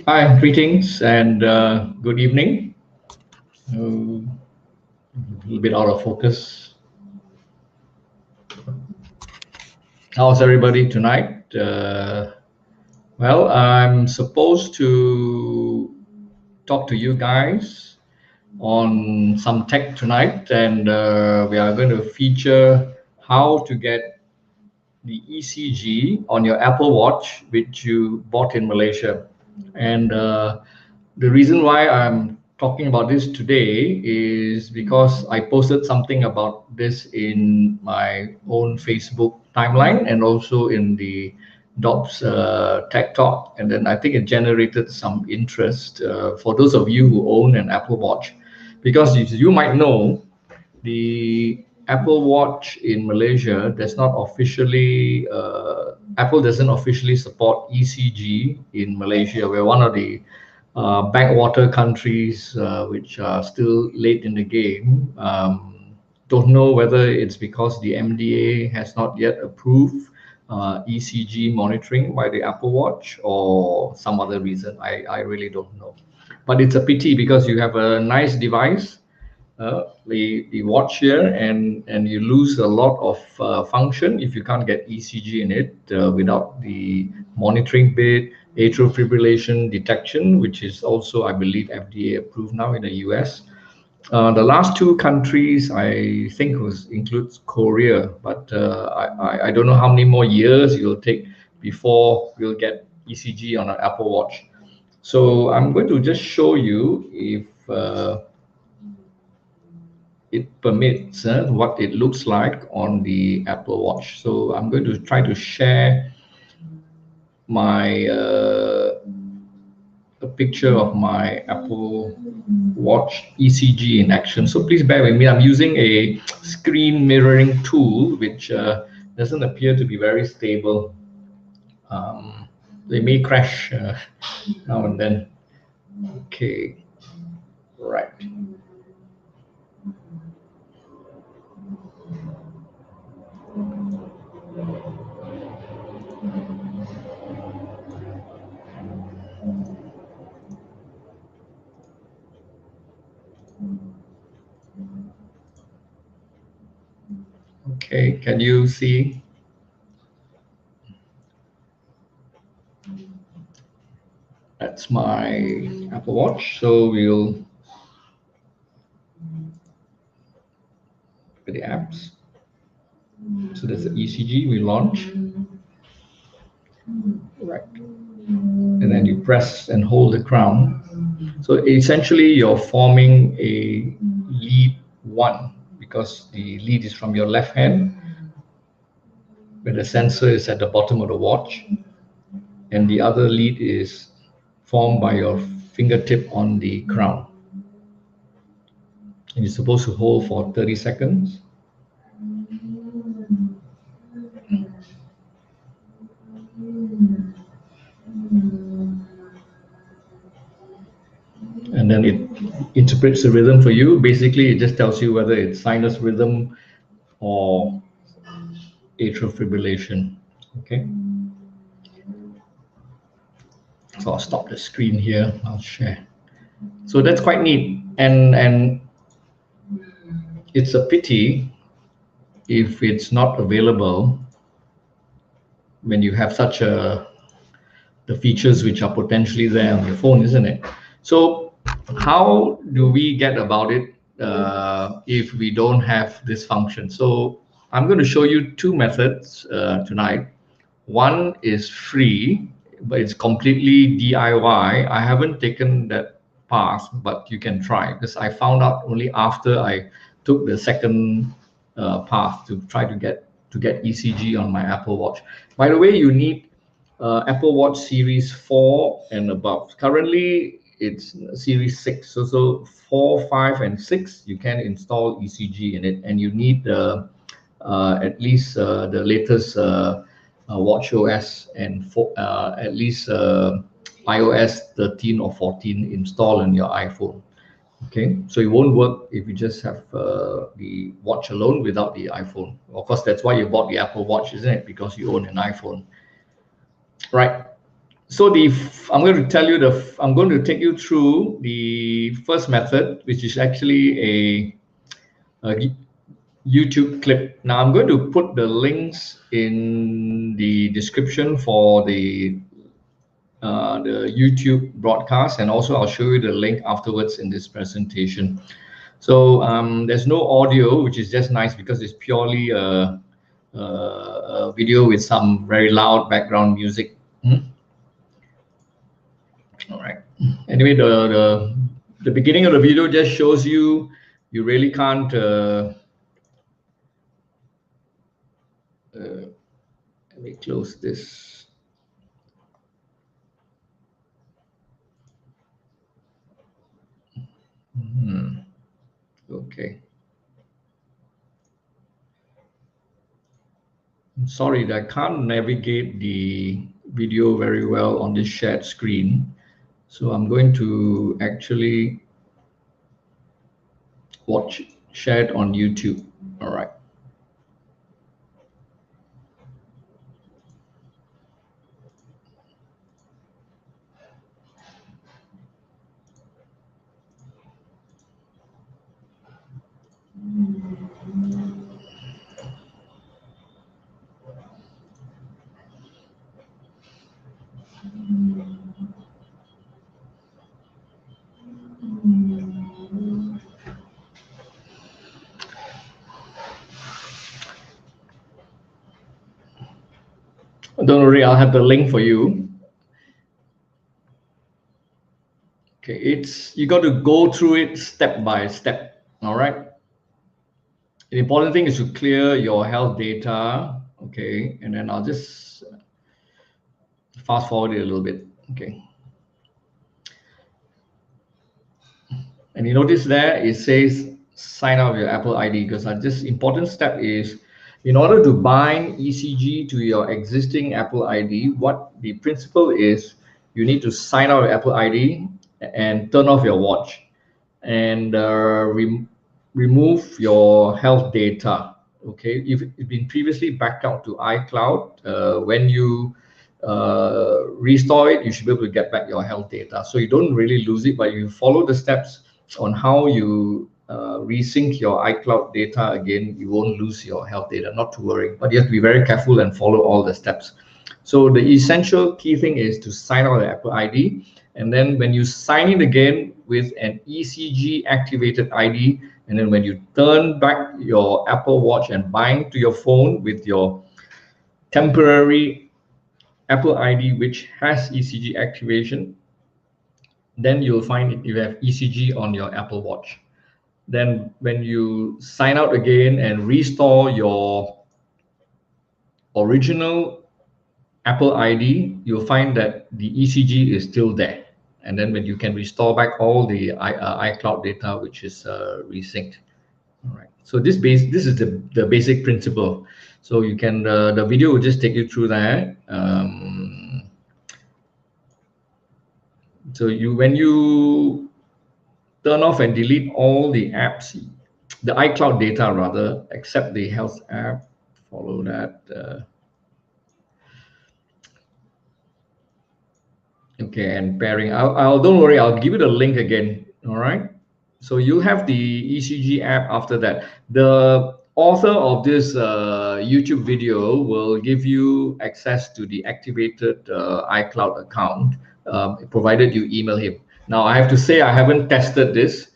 Hi, greetings and good evening. A little bit out of focus. How's everybody tonight? Well, I'm supposed to talk to you guys on some tech tonight, and we are going to feature how to get the ECG on your Apple Watch, which you bought in Malaysia. And the reason why I'm talking about this today is because I posted something about this in my own Facebook timeline and also in the DOBBS Tech Talk. And then I think it generated some interest for those of you who own an Apple Watch. Because you might know, the Apple Watch in Malaysia does not officially, Apple doesn't officially support ECG in Malaysia. We're one of the backwater countries which are still late in the game. Don't know whether it's because the MDA has not yet approved ECG monitoring by the Apple Watch or some other reason. I really don't know. But it's a pity because you have a nice device, the watch here, and you lose a lot of function if you can't get ECG in it without the monitoring bit, atrial fibrillation detection, which is also, I believe, FDA approved now in the US. The last two countries, I think, includes Korea, but I don't know how many more years it will take before we'll get ECG on an Apple Watch. So I'm going to just show you if it permits what it looks like on the Apple Watch. So I'm going to try to share my a picture of my Apple Watch ECG in action. So please bear with me. I'm using a screen mirroring tool which doesn't appear to be very stable. They may crash now and then. Okay, right. Okay, can you see? That's my Apple Watch. So we'll look at the apps. So there's the ECG we launch. Right. And then you press and hold the crown. So essentially you're forming a lead 1 because the lead is from your left hand, where the sensor is at the bottom of the watch, and the other lead is formed by your fingertip on the crown. And you're supposed to hold for 30 seconds. And then it interprets the rhythm for you. Basically, it just tells you whether it's sinus rhythm or atrial fibrillation. Okay. So I'll stop the screen here. I'll share. So that's quite neat, and it's a pity if it's not available when you have such a the features which are potentially there on your phone, isn't it? So how do we get about it if we don't have this function? So I'm going to show you two methods tonight. One is free, but it's completely DIY. I haven't taken that path, but you can try, because I found out only after I took the second path to try to get ECG on my Apple Watch. By the way, you need Apple Watch Series 4 and above. Currently, it's Series 6. So 4, 5, and 6, you can install ECG in it, and you need at least the latest Watch OS and at least iOS 13 or 14 installed on your iPhone. Okay, so it won't work if you just have the watch alone without the iPhone. Of course, that's why you bought the Apple Watch, isn't it? Because you own an iPhone. Right. So I'm going to tell you I'm going to take you through the first method, which is actually a YouTube clip. Now I'm going to put the links in the description for the YouTube broadcast, and also I'll show you the link afterwards in this presentation. So there's no audio, which is just nice because it's purely a video with some very loud background music. All right. Anyway, the beginning of the video just shows you really can't let me close this. Okay. I'm sorry that I can't navigate the video very well on this shared screen. So I'm going to actually share it on YouTube. All right. Don't worry, I'll have the link for you. Okay, you got to go through it step by step. All right. The important thing is to clear your health data. Okay, and then I'll just fast forward it a little bit. Okay. And you notice there it says sign up your Apple ID, because this important step is, in order to bind ECG to your existing Apple ID, what the principle is, you need to sign out your Apple ID and turn off your watch and remove your health data. Okay, if it's been previously backed out to iCloud, when you restore it, you should be able to get back your health data. So you don't really lose it, but you follow the steps on how you resync your iCloud data again, you won't lose your health data, not to worry. But you have to be very careful and follow all the steps. So the essential key thing is to sign out the Apple ID. And then when you sign in again with an ECG activated ID, and then when you turn back your Apple Watch and bind to your phone with your temporary Apple ID, which has ECG activation, then you'll find you have ECG on your Apple Watch. Then when you sign out again and restore your original Apple ID, you'll find that the ECG is still there. And then when you can restore back all the iCloud data, which is resynced. All right. So this is the basic principle. So you can the video will just take you through that. So when you turn off and delete all the apps, the iCloud data rather, except the health app, follow that. Okay, and pairing. I'll don't worry, I'll give you the link again. All right. So you have the ECG app after that. The author of this YouTube video will give you access to the activated iCloud account, provided you email him. Now, I have to say I haven't tested this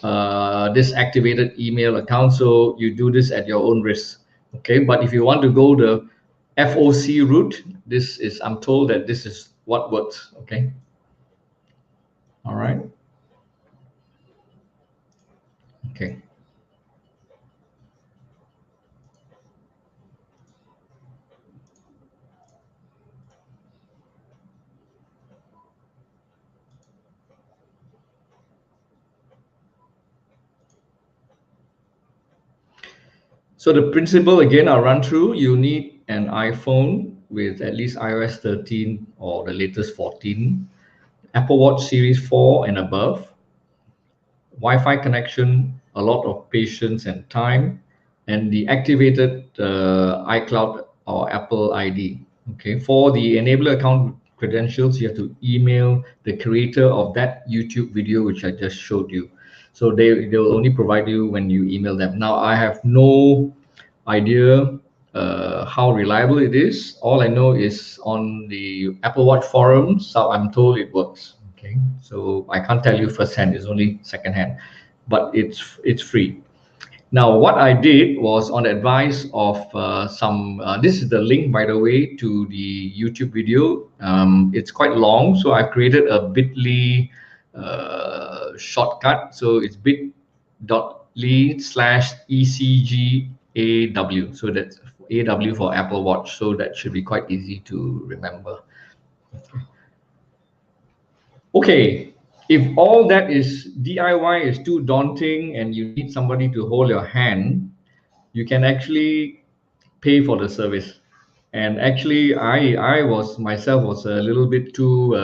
activated email account, so you do this at your own risk. Okay, but if you want to go the FOC route, this is, I'm told that this is what works. Okay. All right. Okay. So the principle again, I'll run through. You need an iPhone with at least iOS 13 or the latest 14, Apple Watch Series 4 and above, Wi-Fi connection, a lot of patience and time, and the activated iCloud or Apple ID. Okay, for the enabler account credentials, you have to email the creator of that YouTube video, which I just showed you. So they will only provide you when you email them. Now, I have no idea how reliable it is. All I know is on the Apple Watch forums, so I'm told it works. Okay, so I can't tell you firsthand; it's only secondhand, but it's free. Now, what I did was on advice of some. This is the link, by the way, to the YouTube video. It's quite long, so I created a bit.ly shortcut. So it's bit.ly/ECGAW. So that's AW for Apple Watch. So that should be quite easy to remember. Okay, if all that is DIY is too daunting and you need somebody to hold your hand, you can actually pay for the service. And actually, I was myself was a little bit too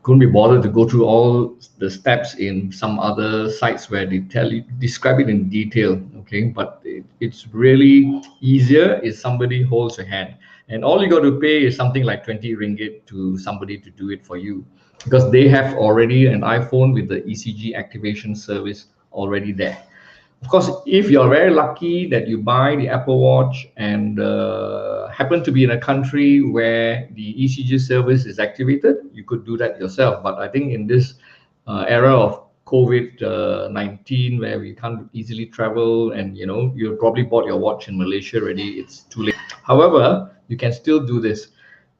couldn't be bothered to go through all the steps in some other sites where they describe it in detail. Okay, but it's really easier if somebody holds your hand, and all you got to pay is something like 20 ringgit to somebody to do it for you, because they have already an iPhone with the ECG activation service already there. Of course, if you're very lucky that you buy the Apple Watch and happen to be in a country where the ECG service is activated, you could do that yourself. But I think in this era of COVID-19, where we can't easily travel, and you probably bought your watch in Malaysia already, it's too late. However, you can still do this.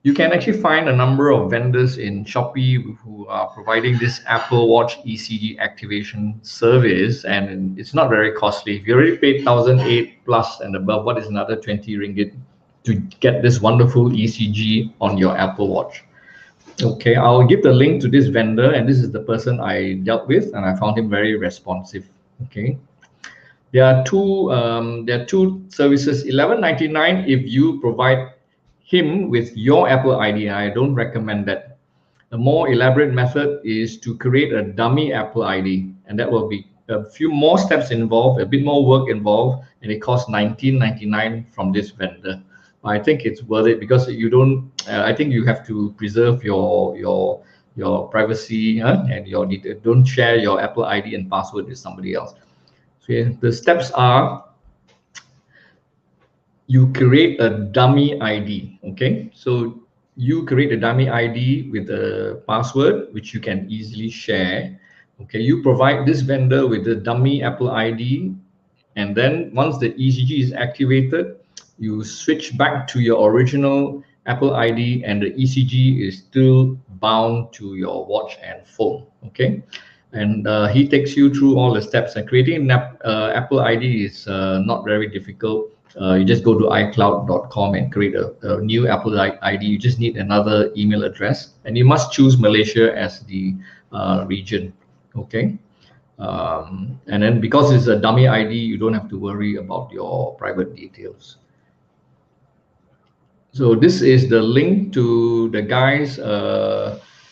You can actually find a number of vendors in Shopee who are providing this Apple Watch ECG activation service, and it's not very costly. If you already paid 1,008 plus and above, what is another 20 ringgit to get this wonderful ECG on your Apple Watch? Okay, I'll give the link to this vendor, and this is the person I dealt with, and I found him very responsive. Okay. There are two services. 11.99 if you provide him with your Apple ID. I don't recommend that. The more elaborate method is to create a dummy Apple ID, and that will be a few more steps involved, a bit more work involved, and it costs 19.99 from this vendor. I think it's worth it because you don't. I think you have to preserve your privacy, and your detail. Don't share your Apple ID and password with somebody else. So yeah, the steps are: you create a dummy ID. Okay, so you create a dummy ID with a password which you can easily share. Okay, you provide this vendor with the dummy Apple ID, and then once the ECG is activated, you switch back to your original Apple ID, and the ECG is still bound to your watch and phone. Okay, and he takes you through all the steps. And creating an Apple ID is not very difficult. You just go to iCloud.com and create a new Apple ID. You just need another email address, and you must choose Malaysia as the region. Okay. And then because it's a dummy ID, you don't have to worry about your private details. So this is the link to the guy's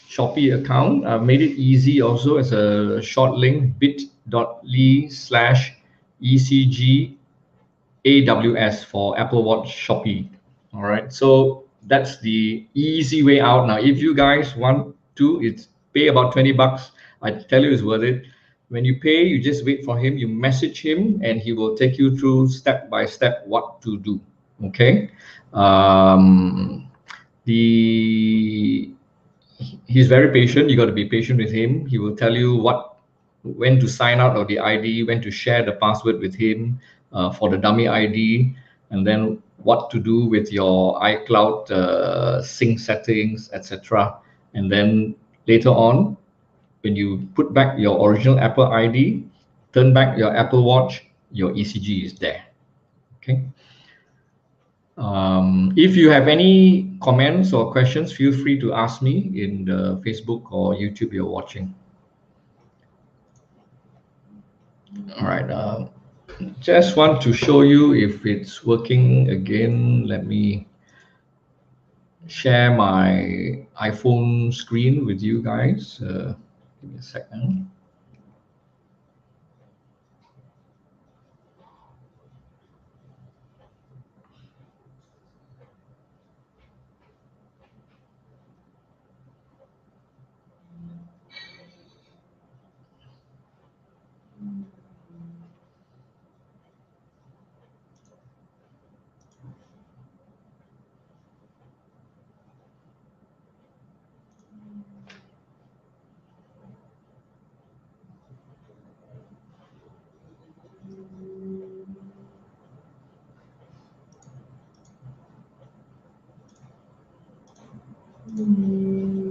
Shopee account. I've made it easy also as a short link, bit.ly/ECGAWS for Apple Watch Shopee. All right, so that's the easy way out. Now, if you guys want to, it's pay about 20 bucks. I tell you, it's worth it. When you pay, you just wait for him, you message him, and he will take you through step by step what to do. Okay. The He's very patient. You got to be patient with him. He will tell you when to sign out of the ID, when to share the password with him for the dummy ID, and then what to do with your iCloud sync settings, etc. And then later on, when you put back your original Apple ID, turn back your Apple Watch, your ECG is there. Okay. If you have any comments or questions, feel free to ask me in the Facebook or YouTube you're watching. All right. Just want to show you if it's working again. Let me share my iPhone screen with you guys. Give me a second.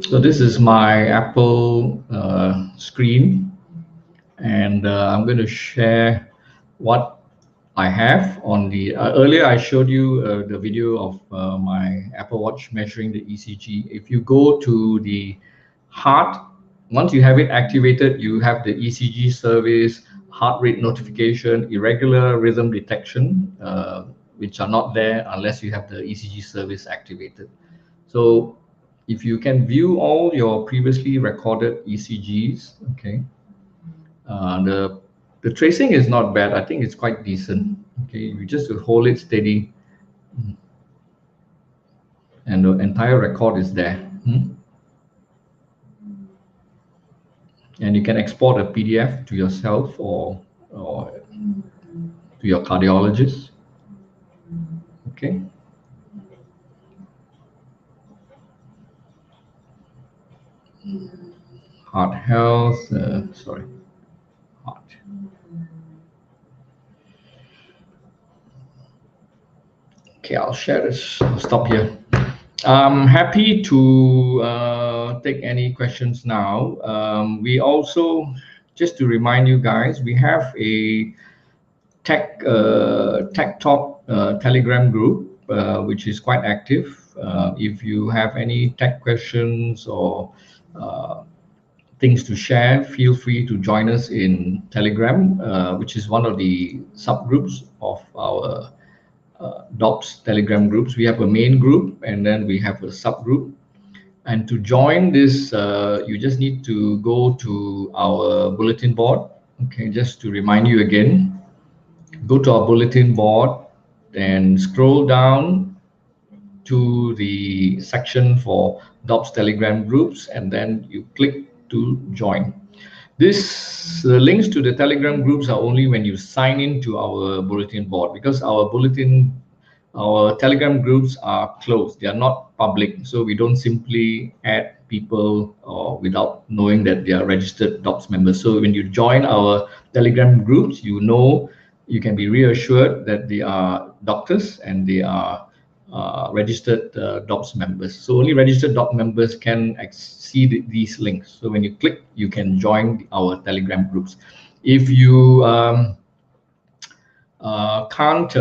So this is my Apple screen, and I'm going to share what I have on the earlier I showed you the video of my Apple Watch measuring the ECG. If you go to the heart, once you have it activated, you have the ECG service, heart rate notification, irregular rhythm detection, which are not there unless you have the ECG service activated. So if you can view all your previously recorded ECGs, okay, the tracing is not bad. I think it's quite decent. Okay, you just hold it steady, and the entire record is there. And you can export a PDF to yourself or to your cardiologist. Okay. Heart health. Sorry. Heart. Okay, I'll share this. I'll stop here. I'm happy to take any questions now. We also, just to remind you guys, we have a tech talk Telegram group, which is quite active. If you have any tech questions or things to share, feel free to join us in Telegram, which is one of the subgroups of our DOBBS Telegram groups. We have a main group and then we have a subgroup. And to join this, you just need to go to our bulletin board. Okay, just to remind you again, go to our bulletin board and scroll down to the section for DOBBS Telegram groups, and then you click to join. The links to the Telegram groups are only when you sign in to our bulletin board, because our Telegram groups are closed. They are not public, so we don't simply add people without knowing that they are registered DOBBS members. So when you join our Telegram groups, you can be reassured that they are doctors and they are registered DOBBS members. So only registered DOBBS members can see these links. So when you click, you can join our Telegram groups. If you can't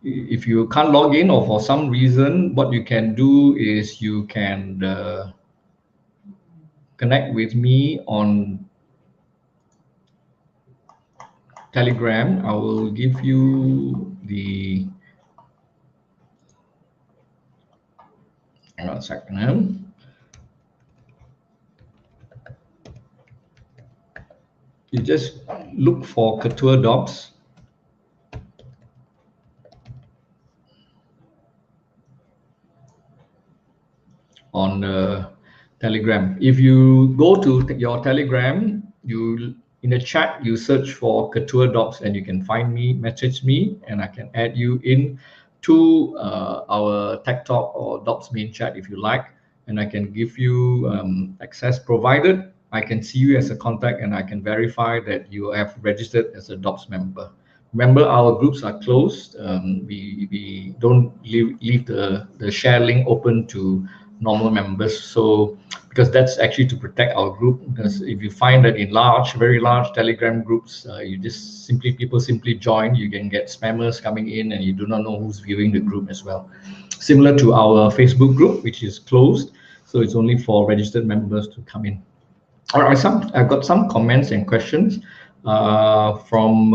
if you can't log in, or for some reason, what you can do is you can connect with me on Telegram. I will give you the hang on a second. You just look for Couture DOBBS. On Telegram. If you go to your Telegram, you in the chat you search for Ketua DOBBS and you can find me, message me, and I can add you in to our Tech Talk or DOBBS main chat if you like, and I can give you access, provided I can see you as a contact and I can verify that you have registered as a DOBBS member. Remember, our groups are closed. We don't leave the share link open to normal members. So because that's actually to protect our group, because if you find that in very large Telegram groups, people simply join, you can get spammers coming in and you do not know who's viewing the group as well. Similar to our Facebook group, which is closed, so it's only for registered members to come in. All right, I've got some comments and questions from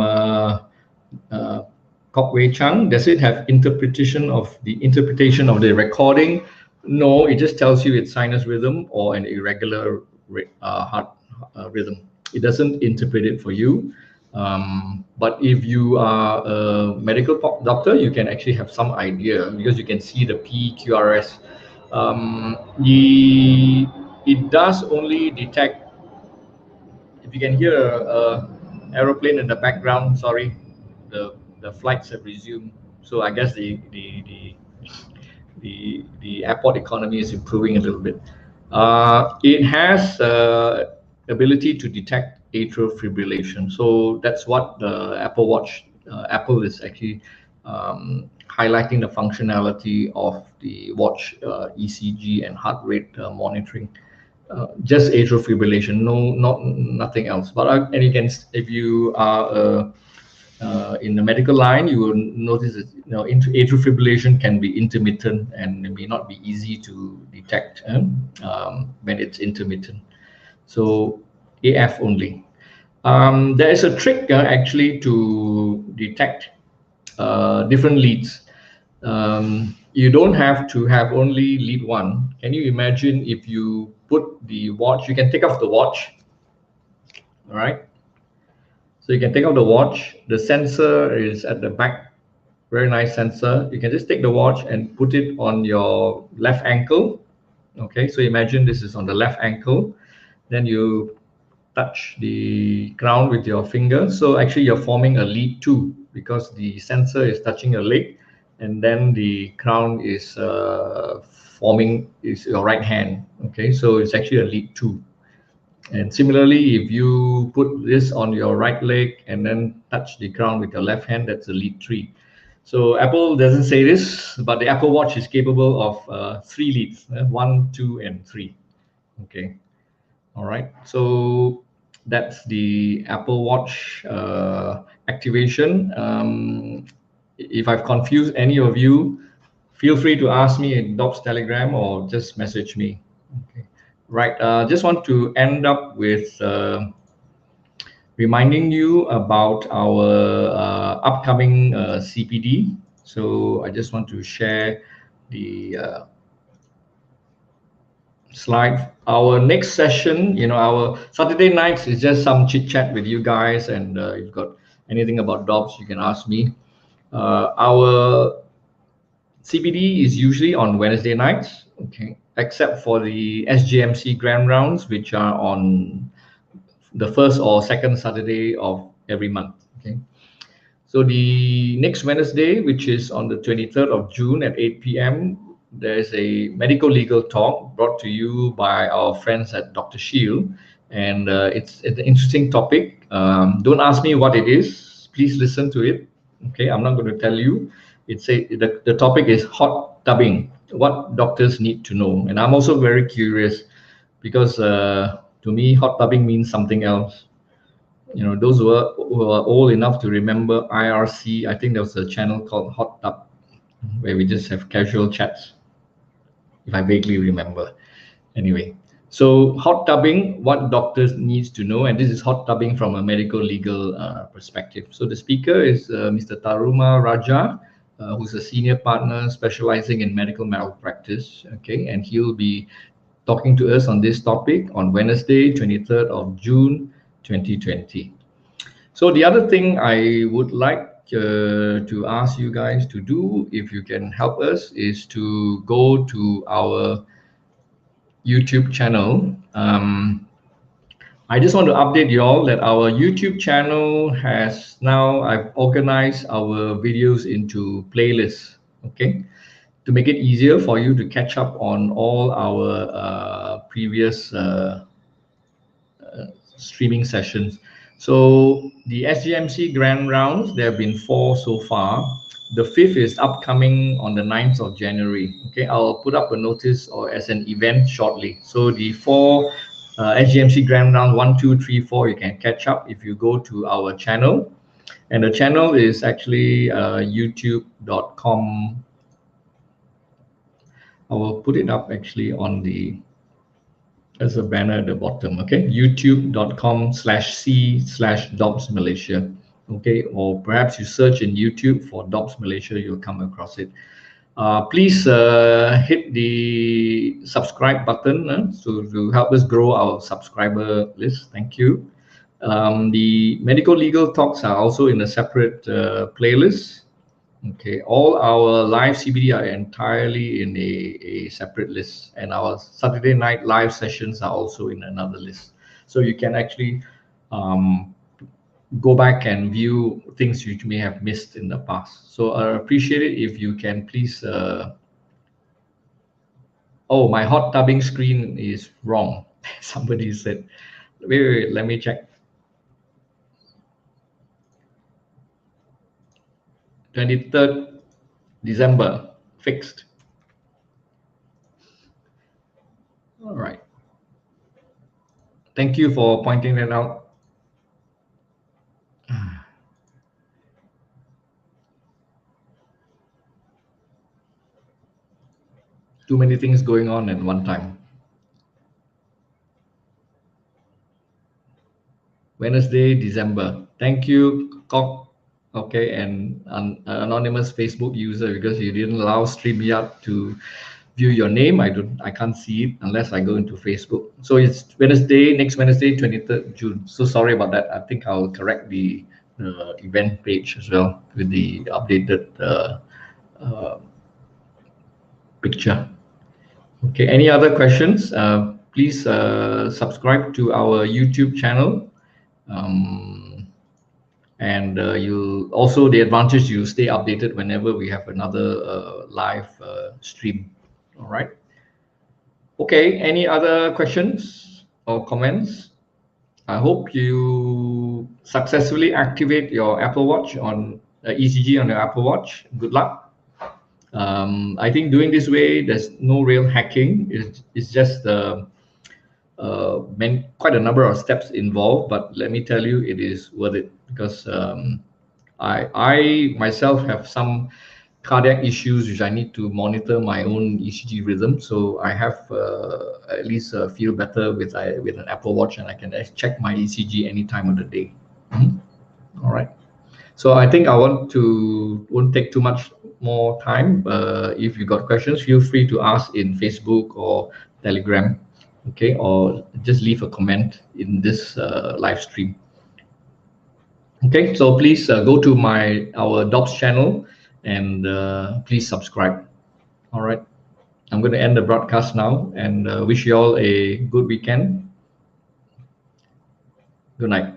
Kok Wei Chang. Does it have interpretation of the recording? No, it just tells you it's sinus rhythm or an irregular heart rhythm. It doesn't interpret it for you. But if you are a medical doctor, you can actually have some idea because you can see the PQRS. It does only detect, if you can hear a aeroplane in the background, sorry, the flights have resumed. So I guess the airport economy is improving a little bit. It has ability to detect atrial fibrillation. So that's what the Apple Watch, Apple is actually highlighting the functionality of the watch ECG and heart rate monitoring. Just atrial fibrillation, nothing else. But and you can, if you are in the medical line, you will notice that atrial fibrillation can be intermittent and it may not be easy to detect when it's intermittent. So AF only. There is a trick actually to detect different leads. You don't have to have only lead one. Can you imagine if you put the watch, you can take off the watch, all right? So you can take off the watch, the sensor is at the back, very nice sensor. You can just take the watch and put it on your left ankle, okay? So imagine this is on the left ankle, then you touch the ground with your finger. So actually you're forming a lead 2 because the sensor is touching your leg, and then the crown is forming is your right hand, okay? So it's actually a lead 2. And similarly, if you put this on your right leg and then touch the ground with your left hand, that's a lead 3. So Apple doesn't say this, but the Apple Watch is capable of 3 leads, 1, 2, and 3. Okay, all right. So that's the Apple Watch activation. If I've confused any of you, feel free to ask me in DOBBS Telegram or just message me. Okay. Right, just want to end up with reminding you about our upcoming CPD. So I just want to share the slide. Our next session, our Saturday nights is just some chit chat with you guys, and if you've got anything about DOBBS, you can ask me. Our CPD is usually on Wednesday nights, okay, except for the SGMC Grand Rounds, which are on the first or second Saturday of every month, okay. So the next Wednesday, which is on the 23rd of June at 8 p.m., there's a medical legal talk brought to you by our friends at Dr. Shield, and it's an interesting topic. Don't ask me what it is, please listen to it, okay. I'm not going to tell you. The topic is hot tubbing, what doctors need to know. And I'm also very curious because to me, hot tubbing means something else. Those who are old enough to remember IRC, I think there was a channel called Hot Tub where we just have casual chats, if I vaguely remember. Anyway, so hot tubbing, what doctors needs to know, and this is hot tubbing from a medical legal perspective. So the speaker is Mr. Taruma Raja, who's a senior partner specializing in medical malpractice, okay, and he'll be talking to us on this topic on Wednesday, 23rd of June, 2020. So the other thing I would like to ask you guys to do, if you can help us, is to go to our YouTube channel. I just want to update you all that our YouTube channel has now, I've organized our videos into playlists, okay, to make it easier for you to catch up on all our previous streaming sessions. So the SGMC Grand Rounds, there have been 4 so far. The 5th is upcoming on the 9th of January. Okay, I'll put up a notice or as an event shortly. So the 4 SGMC Grand Round 1, 2, 3, 4, you can catch up if you go to our channel. And the channel is actually youtube.com. I will put it up actually on the, there's a banner at the bottom, okay? youtube.com/c/DOBBS Malaysia, okay? Or perhaps you search in YouTube for DOBBS Malaysia, you'll come across it. Please hit the subscribe button to help us grow our subscriber list. Thank you. The medical legal talks are also in a separate playlist. Okay, all our live CBD are entirely in a separate list, and our Saturday night live sessions are also in another list. So you can actually go back and view things you may have missed in the past. So I appreciate it if you can please. Oh, my hot tubbing screen is wrong. Somebody said, wait, let me check. 23rd December, fixed. All right. Thank you for pointing that out. Too many things going on at one time. Wednesday, December. Thank you, Cock. Okay, and an anonymous Facebook user, because you didn't allow StreamYard to view your name. I can't see it unless I go into Facebook. So it's Wednesday, next Wednesday, 23rd June. So sorry about that. I think I'll correct the event page as well with the updated picture. Okay, any other questions? Please subscribe to our YouTube channel. And you'll also, the advantage, you stay updated whenever we have another live stream. All right. Okay, any other questions or comments? I hope you successfully activate your Apple Watch on ECG on your Apple Watch. Good luck. I think doing this way, there's no real hacking. It's just quite a number of steps involved, but let me tell you, it is worth it, because I myself have some cardiac issues which I need to monitor my own ECG rhythm. So I have at least feel better with an Apple Watch, and I can check my ECG any time of the day. All right. So I think I won't take too much more time. If you got questions, feel free to ask in Facebook or Telegram, okay, or just leave a comment in this live stream. Okay, so please go to our DOBBS channel and please subscribe. All right, I'm going to end the broadcast now and wish you all a good weekend. Good night.